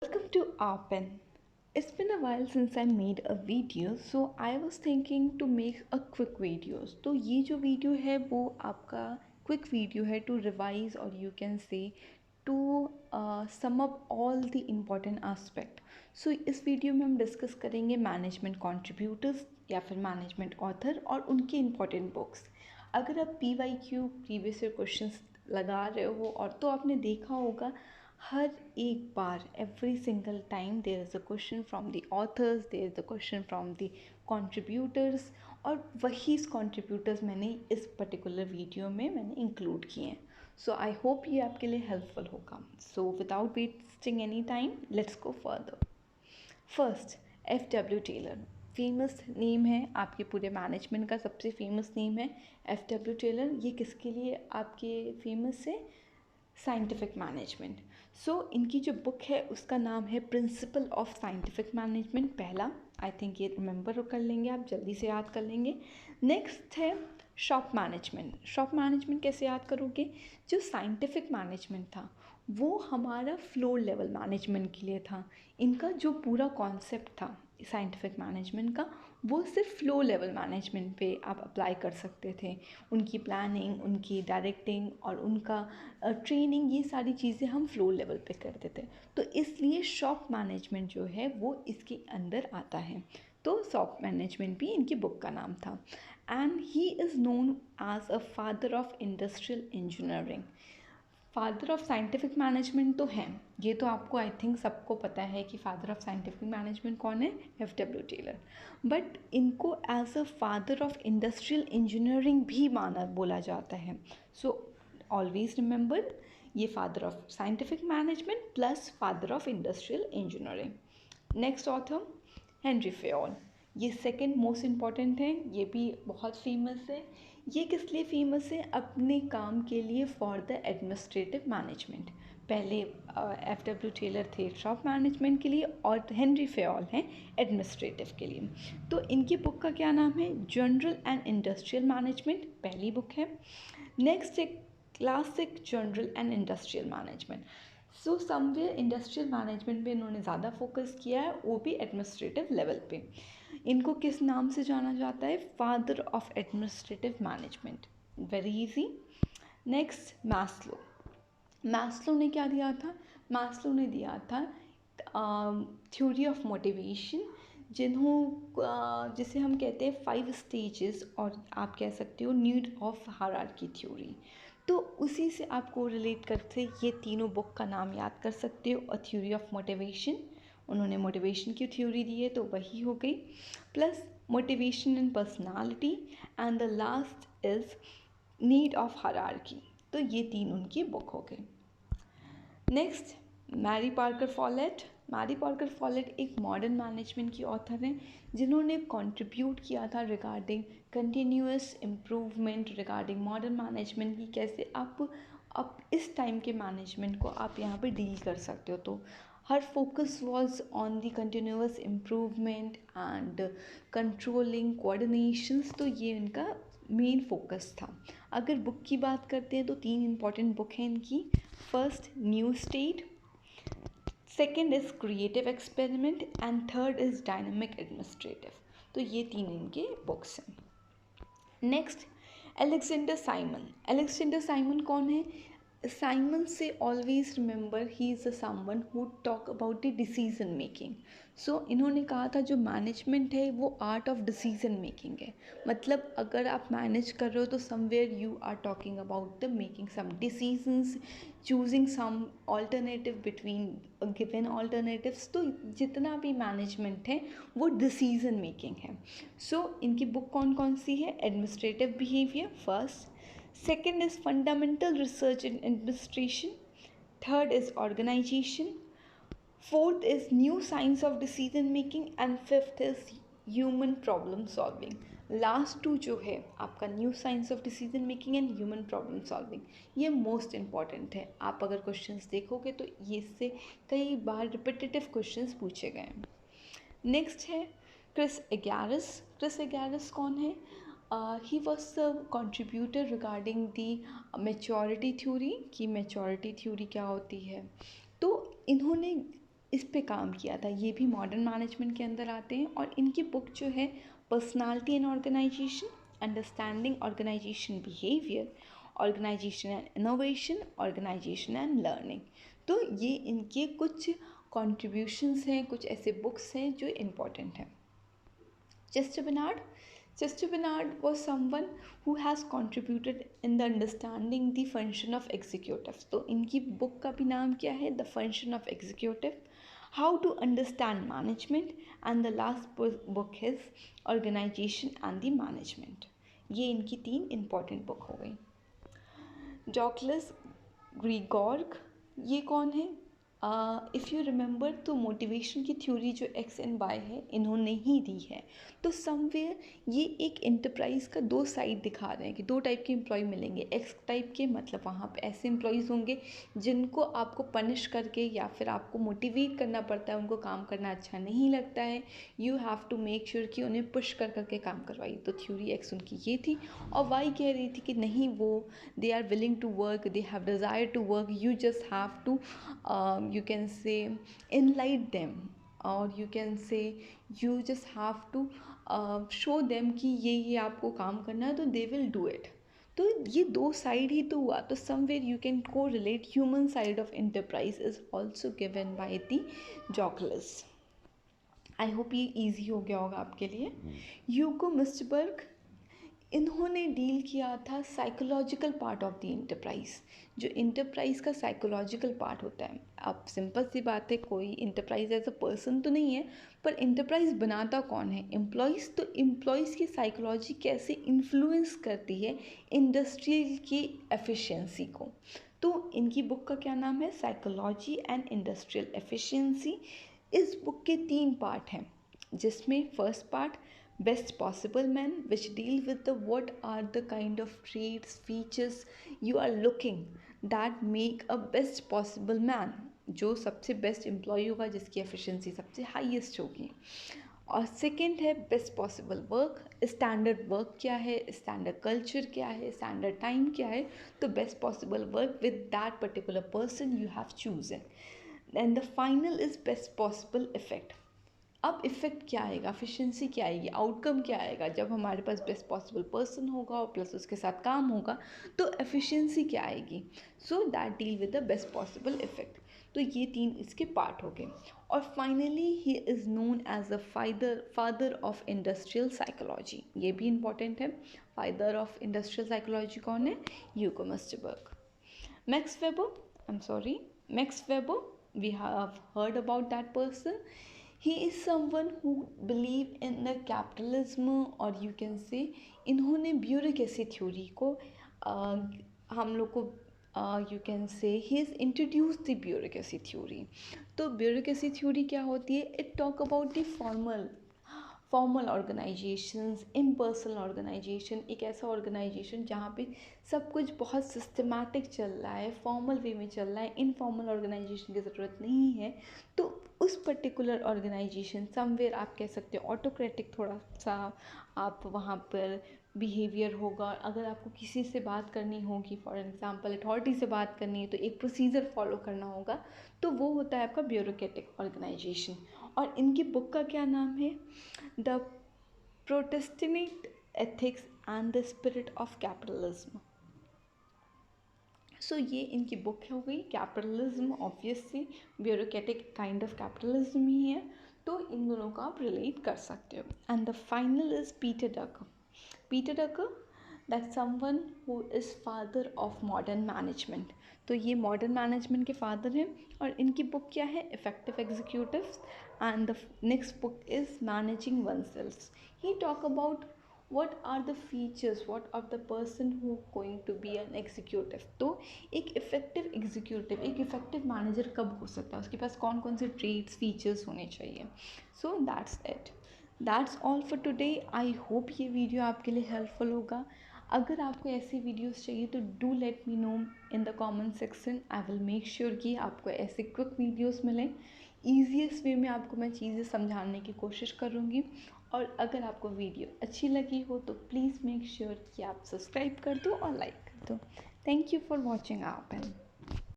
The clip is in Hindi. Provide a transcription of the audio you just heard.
Welcome to ARPEN. It's been a while since I made a video, so I was thinking to make a quick videos. तो ये जो वीडियो है वो आपका क्विक वीडियो है टू रिवाइज और you can say to sum up all the important aspect. So इस वीडियो में हम डिस्कस करेंगे मैनेजमेंट कंट्रीब्यूटर्स या फिर मैनेजमेंट ऑथर और उनके इम्पॉर्टेंट बुक्स. अगर आप PYQ प्रीवियस ईयर क्वेश्चंस लगा रहे हो और तो आपने देखा होगा हर एक बार every single time there is a question from the authors, there is a question from the contributors और वही कंट्रीब्यूटर्स मैंने इस पर्टिकुलर वीडियो में मैंने इंक्लूड किए हैं. सो आई होप ये आपके लिए हेल्पफुल होगा. So without wasting any time let's go further. First, F.W. Taylor. Famous name है आपके पूरे मैनेजमेंट का, सबसे फेमस नेम है F.W. टेलर. ये किसके लिए आपके फेमस है? Scientific management. सो इनकी जो बुक है उसका नाम है प्रिंसिपल ऑफ साइंटिफिक मैनेजमेंट. पहला आई थिंक ये रिमेंबर कर लेंगे, आप जल्दी से याद कर लेंगे. नेक्स्ट है शॉप मैनेजमेंट. शॉप मैनेजमेंट कैसे याद करोगे? जो साइंटिफिक मैनेजमेंट था वो हमारा फ्लोर लेवल मैनेजमेंट के लिए था. इनका जो पूरा कॉन्सेप्ट था साइंटिफिक मैनेजमेंट का वो सिर्फ फ्लो लेवल मैनेजमेंट पे आप अप्लाई कर सकते थे. उनकी प्लानिंग, उनकी डायरेक्टिंग और उनका ट्रेनिंग, ये सारी चीज़ें हम फ्लो लेवल पे करते थे. तो इसलिए शॉप मैनेजमेंट जो है वो इसके अंदर आता है. तो शॉप मैनेजमेंट भी इनकी बुक का नाम था. And he is known as a father of industrial engineering. Father of scientific management तो हैं, ये तो आपको आई थिंक सबको पता है कि फादर ऑफ साइंटिफिक मैनेजमेंट कौन है? F.W. टेलर. बट इनको as a father of industrial engineering भी माना बोला जाता है. सो ऑलवेज रिमेंबर, ये father of scientific management plus father of industrial engineering. Next author Henry Fayol. ये सेकंड मोस्ट इम्पॉर्टेंट है, ये भी बहुत फेमस है. ये किस लिए फेमस है? अपने काम के लिए फॉर द एडमिनिस्ट्रेटिव मैनेजमेंट. पहले F.W. टेलर थे शॉप मैनेजमेंट के लिए और हेनरी फेयोल हैं एडमिनिस्ट्रेटिव के लिए. तो इनकी बुक का क्या नाम है? जनरल एंड इंडस्ट्रियल मैनेजमेंट पहली बुक है. नेक्स्ट है classic general and industrial management. So somewhere industrial management पे इन्होंने ज़्यादा फोकस किया है, वो भी एडमिनिस्ट्रेटिव लेवल पे. इनको किस नाम से जाना जाता है? Father of administrative management. Very easy. Next Maslow. Maslow ने क्या दिया था? मैस्लो ने दिया था थ्योरी ऑफ मोटिवेशन, जिसे हम कहते हैं 5 स्टेजेस और आप कह सकते हो नीड ऑफ हायरार्की थ्योरी. तो उसी से आपको रिलेट करके ये तीनों बुक का नाम याद कर सकते हो. अ थ्योरी ऑफ मोटिवेशन, उन्होंने मोटिवेशन की थ्योरी दी है तो वही हो गई, plus motivation and personality, and the last is need of hierarchy. तो ये तीन उनकी बुक हो गई. Next, Mary Parker Follett. Mary Parker Follett एक मॉडर्न मैनेजमेंट की ऑथर हैं जिन्होंने कंट्रीब्यूट किया था regarding continuous improvement, regarding modern management की कैसे आप इस टाइम के मैनेजमेंट को आप यहाँ पे डील कर सकते हो. तो हर focus was on the continuous improvement and controlling coordinations. तो ये इनका मेन फोकस था. अगर बुक की बात करते हैं तो 3 इंपॉर्टेंट बुक हैं इनकी. First New State, second is creative experiment and third is dynamic administrative. तो ये 3 इनके बुक्स हैं. Next, Alexander Simon. Alexander Simon कौन है? साइमन से always remember he is a someone who talk about the decision making. So इन्होंने कहा था जो मैनेजमेंट है वो आर्ट ऑफ डिसीजन मेकिंग है. मतलब अगर आप मैनेज कर रहे हो तो somewhere you are talking about the making some decisions, choosing some alternative between given alternatives. तो जितना भी मैनेजमेंट है वो डिसीजन मेकिंग है. सो इनकी बुक कौन कौन सी है? Administrative behaviour first, second is fundamental research in administration, third is organization, fourth is new science of decision making and fifth is human problem solving. Last 2 जो है आपका new science of decision making and human problem solving, ये मोस्ट इम्पॉर्टेंट है. आप अगर क्वेश्चंस देखोगे तो ये इससे कई बार रिपीटेटिव क्वेश्चंस पूछे गए हैं. नेक्स्ट है क्रिस एगारिस. क्रिस एगारिस कौन है? He was the contributor regarding the maturity theory, कि मेच्योरिटी थ्योरी क्या होती है. तो इन्होंने इस पे काम किया था। ये भी मॉडर्न मैनेजमेंट के अंदर आते हैं। और इनकी बुक जो है personality and organisation, understanding organisation behaviour, organisation and innovation, organisation and learning. तो ये इनके कुछ कॉन्ट्रीब्यूशंस हैं, कुछ ऐसे बुक्स हैं जो इम्पॉर्टेंट हैं। Chester Bernard. Chester Bernard was someone who has contributed in the understanding the function of executives. तो इनकी बुक का भी नाम क्या है? The Function of Executive, How to Understand Management, and the last book is Organization and the Management. ये इनकी 3 इम्पॉर्टेंट बुक हो गई। डॉकलेस ग्रीगॉर्ग, ये कौन है? इफ़ यू रिमेंबर, तो मोटिवेशन की थ्योरी जो एक्स एंड वाई है इन्होंने ही दी है। तो समवेयर ये एक एंटरप्राइज का 2 साइड दिखा रहे हैं कि 2 टाइप के एम्प्लॉय मिलेंगे। एक्स टाइप के मतलब वहाँ पे ऐसे एम्प्लॉयज़ होंगे जिनको आपको पनिश करके या फिर आपको मोटिवेट करना पड़ता है, उनको काम करना अच्छा नहीं लगता है, you have to make sure कि उन्हें पुश कर करके काम करवाइए। तो थ्योरी एक्स उनकी ये थी। और वाई कह रही थी कि नहीं, वो they are willing to work, they have desire to work, you just have to you can say enlighten them, or you can say you just have to show them कि ये आपको काम करना है, तो they will do it। तो ये 2 साइड ही तो हुआ। तो समवेयर यू कैन को relate human side of enterprise is also given by the जॉकलेस। आई होप ये ईजी हो गया होगा आपके लिए। ह्यूगो मिस्टरबर्ग, इन्होंने डील किया था psychological part of the enterprise, जो इंटरप्राइज का साइकोलॉजिकल पार्ट होता है। अब सिंपल सी बात है, कोई इंटरप्राइज एज अ पर्सन तो नहीं है, पर इंटरप्राइज बनाता कौन है? एम्प्लॉयज़। तो एम्प्लॉयज़ की साइकोलॉजी कैसे इन्फ्लुएंस करती है इंडस्ट्रियल की एफिशिएंसी को। तो इनकी बुक का क्या नाम है? Psychology and industrial efficiency. इस बुक के 3 पार्ट हैं, जिसमें first part best possible man, which deal with the what are the kind of traits, features you are looking that make a best possible man, जो सबसे बेस्ट एम्प्लॉय होगा, जिसकी एफिशिएंसी सबसे हाईएस्ट होगी। और सेकेंड है best possible work, standard work क्या है, स्टैंडर्ड कल्चर क्या है, स्टैंडर्ड टाइम क्या है। तो best possible work with that particular person you have chosen. And the final is best possible effect. अब इफ़ेक्ट क्या आएगा, एफिशिएंसी क्या आएगी, आउटकम क्या आएगा जब हमारे पास बेस्ट पॉसिबल पर्सन होगा और प्लस उसके साथ काम होगा, तो एफिशिएंसी क्या आएगी। So that deal with the best possible effect. तो ये 3 इसके पार्ट हो गए। और finally he is known as a father of industrial psychology. ये भी इंपॉर्टेंट है। फादर ऑफ इंडस्ट्रियल साइकोलॉजी कौन है? ह्यूगो मिस्टरबर्ग। Max Weber, we have heard about that person. He is someone who believe in the capitalism, और you can say इन्होंने ब्यूरोक्रेसी थ्योरी को हम लोग को you can say he has introduced the bureaucracy theory। तो ब्यूरोक्रेसी थ्योरी क्या होती है? It talk about the formal organisations, impersonal organisation, एक ऐसा ऑर्गेनाइजेशन जहाँ पे सब कुछ बहुत सिस्टमैटिक चल रहा है, फॉर्मल वे में चल रहा है, इनफॉर्मल ऑर्गेनाइजेशन की ज़रूरत नहीं है। तो उस पर्टिकुलर ऑर्गेनाइजेशन, समवेयर आप कह सकते हो ऑटोक्रेटिक थोड़ा सा आप वहाँ पर बिहेवियर होगा। अगर आपको किसी से बात करनी होगी, फॉर एग्जांपल अथॉरिटी से बात करनी है, तो एक प्रोसीजर फॉलो करना होगा, तो वो होता है आपका ब्यूरोक्रेटिक ऑर्गेनाइजेशन। और इनकी बुक का क्या नाम है? The Protestant ethics and the spirit of capitalism. So ये इनकी बुक हो गई। Capitalism obviously bureaucratic kind of capitalism ही है, तो इन दोनों को आप रिलेट कर सकते हो। And the final is Peter Drucker. Peter Drucker, that someone who is father of modern management. तो ये मॉडर्न मैनेजमेंट के फादर हैं। और इनकी बुक क्या है? Effective executives. And the next book is managing oneself। He talk about what are the features, what of the person who going to be an executive। तो एक इफ़ेक्टिव एग्जीक्यूटिव, एक इफ़ेक्टिव मैनेजर कब हो सकता है, उसके पास कौन कौन से ट्रेड्स फीचर्स होने चाहिए। So that's it, that's all for today. I hope ये वीडियो आपके लिए हेल्पफुल होगा। अगर आपको ऐसी वीडियोस चाहिए तो do let me know in the comment section. I will make sure कि आपको ऐसे क्विक वीडियोस मिलें। ईजीएस्ट वे में आपको मैं चीज़ें समझाने की कोशिश करूँगी। और अगर आपको वीडियो अच्छी लगी हो तो प्लीज़ मेक श्योर कि आप सब्सक्राइब कर दो और लाइक कर दो। Thank you for watching our pen.